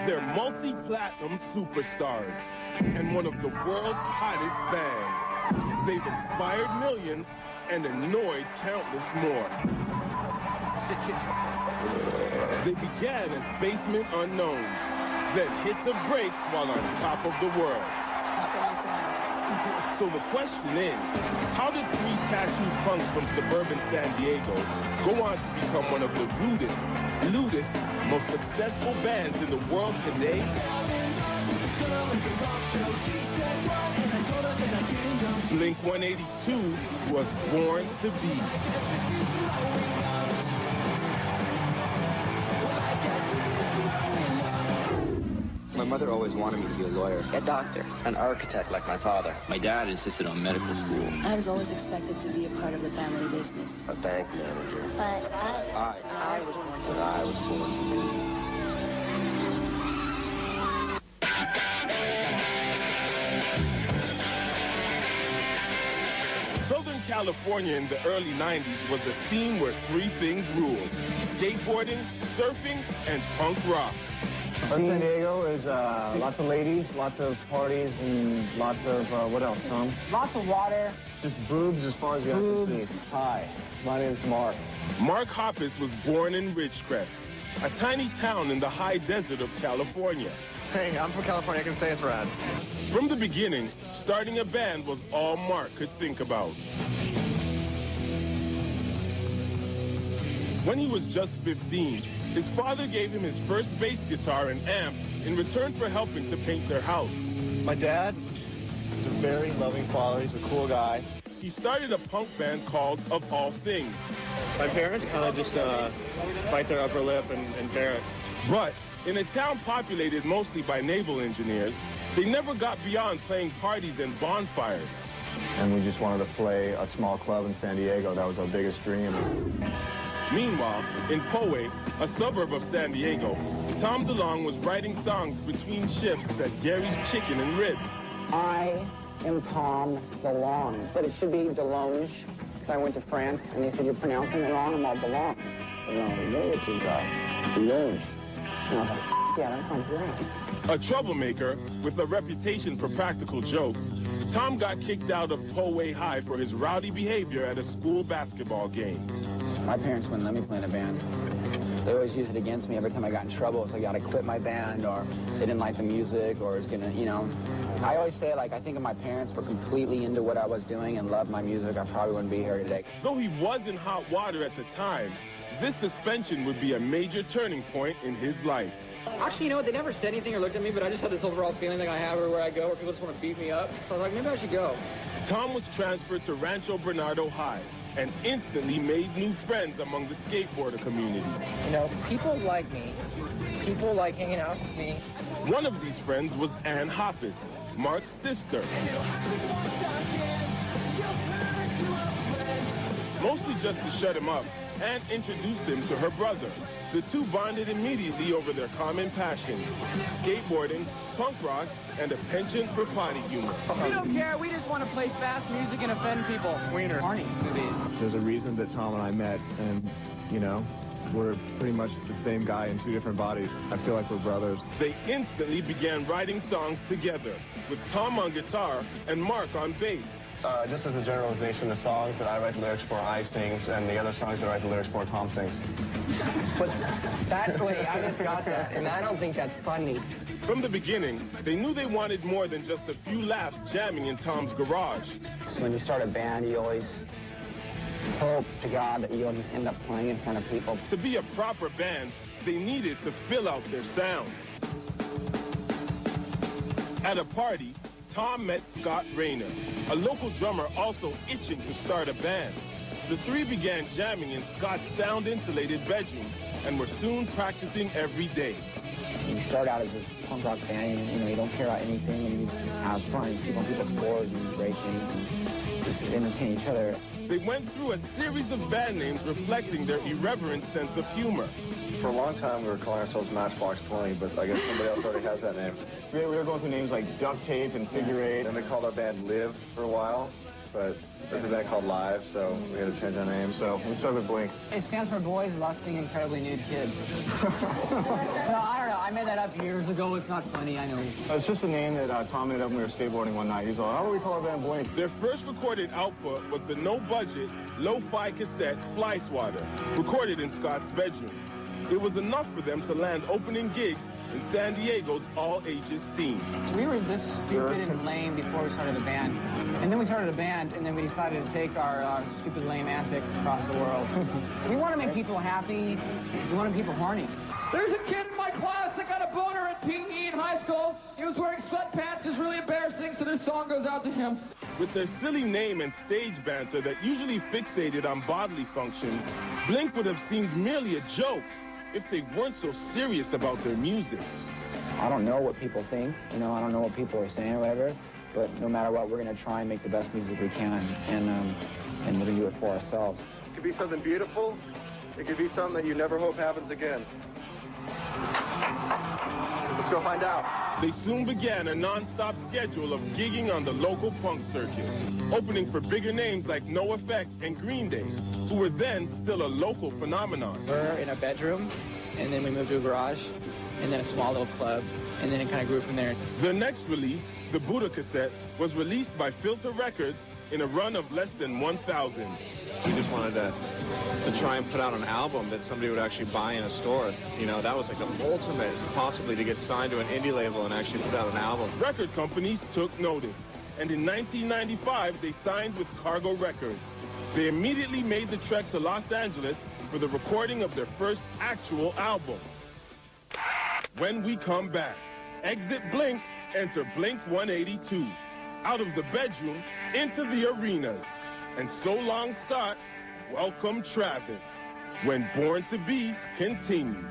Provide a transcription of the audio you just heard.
They're multi-platinum superstars and one of the world's hottest bands. They've inspired millions and annoyed countless more. They began as basement unknowns, then hit the brakes while on top of the world. So the question is, how did three tattooed punks from suburban San Diego go on to become one of the rudest, lewdest, most successful bands in the world today? Blink-182 was born to be. My mother always wanted me to be a lawyer, a doctor, an architect like my father. My dad insisted on medical school. I was always expected to be a part of the family business. A bank manager. But I was born to be. Southern California in the early 90s was a scene where three things ruled: skateboarding, surfing, and punk rock. San Diego is lots of ladies, lots of parties, and lots of, what else, Tom? Lots of water. Just boobs as far as the eye can see. Hi, my name's Mark. Mark Hoppus was born in Ridgecrest, a tiny town in the high desert of California. Hey, I'm from California, I can say it's rad. From the beginning, starting a band was all Mark could think about. When he was just 15, his father gave him his first bass guitar and amp in return for helping to paint their house. My dad is a very loving father. He's a cool guy. He started a punk band called Of All Things. My parents kind of just bite their upper lip and bear it. But in a town populated mostly by naval engineers, they never got beyond playing parties and bonfires. And we just wanted to play a small club in San Diego. That was our biggest dream. Meanwhile, in Poway, a suburb of San Diego, Tom DeLonge was writing songs between shifts at Gary's Chicken and Ribs. I am Tom DeLonge, but it should be DeLonge, because I went to France, and they said, you're pronouncing it wrong, I'm all DeLonge. DeLonge. And I was like, yeah, that sounds right. A troublemaker with a reputation for practical jokes, Tom got kicked out of Poway High for his rowdy behavior at a school basketball game. My parents wouldn't let me play in a band. They always used it against me every time I got in trouble. It's like I gotta quit my band, or they didn't like the music, or it's gonna, you know. I always say, like, I think if my parents were completely into what I was doing and loved my music, I probably wouldn't be here today. Though he was in hot water at the time, this suspension would be a major turning point in his life. Actually, you know what? They never said anything or looked at me, but I just had this overall feeling like I have everywhere I go where people just want to beat me up. So I was like, maybe I should go. Tom was transferred to Rancho Bernardo High and instantly made new friends among the skateboarder community. You know, people like me. People like hanging out with me. One of these friends was Ann Hoppus, Mark's sister. Mostly just to shut him up, Ann introduced him to her brother. The two bonded immediately over their common passions: skateboarding, punk rock, and a penchant for potty humor. We don't care. We just want to play fast music and offend people. Wiener. Arnie movies. There's a reason that Tom and I met, and, you know, we're pretty much the same guy in two different bodies. I feel like we're brothers. They instantly began writing songs together, with Tom on guitar and Mark on bass. Just as a generalization, the songs that I write the lyrics for, I sings, and the other songs that I write the lyrics for, Tom sings. But that way, I just got that, and I don't think that's funny. From the beginning, they knew they wanted more than just a few laughs jamming in Tom's garage. So when you start a band, you always hope to God that you'll just end up playing in front of people. To be a proper band, they needed to fill out their sound. At a party, Tom met Scott Rayner, a local drummer also itching to start a band. The three began jamming in Scott's sound-insulated bedroom and were soon practicing every day. You start out as a punk rock band, and, you know, you don't care about anything, and you just have fun. You sleep on people's floors and break things and just entertain each other. They went through a series of band names reflecting their irreverent sense of humor. For a long time, we were calling ourselves Matchbox 20, but I guess somebody else already has that name. We were going through names like Duct Tape and Figure Eight. And they called our band Live for a while, but there's a band called Live, so we had to change our name. So we started with Blink. It stands for Boys Lusting Incredibly Nude Kids. No, I don't know. I made that up years ago. It's not funny, I know. It's just a name that Tom made up when we were skateboarding one night. He's like, how do we call our band Blink? Their first recorded output was the no-budget, lo-fi cassette Fly Swatter, recorded in Scott's bedroom. It was enough for them to land opening gigs in San Diego's all-ages scene. We were this stupid and lame before we started the band. And then we started a band, and then we decided to take our stupid, lame antics across the world. We want to make people happy. We want to make people horny. There's a kid in my class that got a boner at PE in high school. He was wearing sweatpants. It was really embarrassing, so this song goes out to him. With their silly name and stage banter that usually fixated on bodily functions, Blink would have seemed merely a joke if they weren't so serious about their music. I don't know what people think, you know, I don't know what people are saying or whatever, but no matter what, we're going to try and make the best music we can, and we're going to do it for ourselves. It could be something beautiful. It could be something that you never hope happens again. Let's go find out. They soon began a non-stop schedule of gigging on the local punk circuit, opening for bigger names like NoFX and Green Day, who were then still a local phenomenon. We're in a bedroom, and then we moved to a garage, and then a small little club, and then it kind of grew from there. Their next release, the Buddha cassette, was released by Filter Records in a run of less than 1,000. We just wanted to try and put out an album that somebody would actually buy in a store. You know, that was like the ultimate, possibly, to get signed to an indie label and actually put out an album. Record companies took notice, and in 1995, they signed with Cargo Records. They immediately made the trek to Los Angeles for the recording of their first actual album. When we come back, exit Blink, enter Blink-182. Out of the bedroom, into the arenas. And so long, Scott, welcome Travis. When Born to Be continues.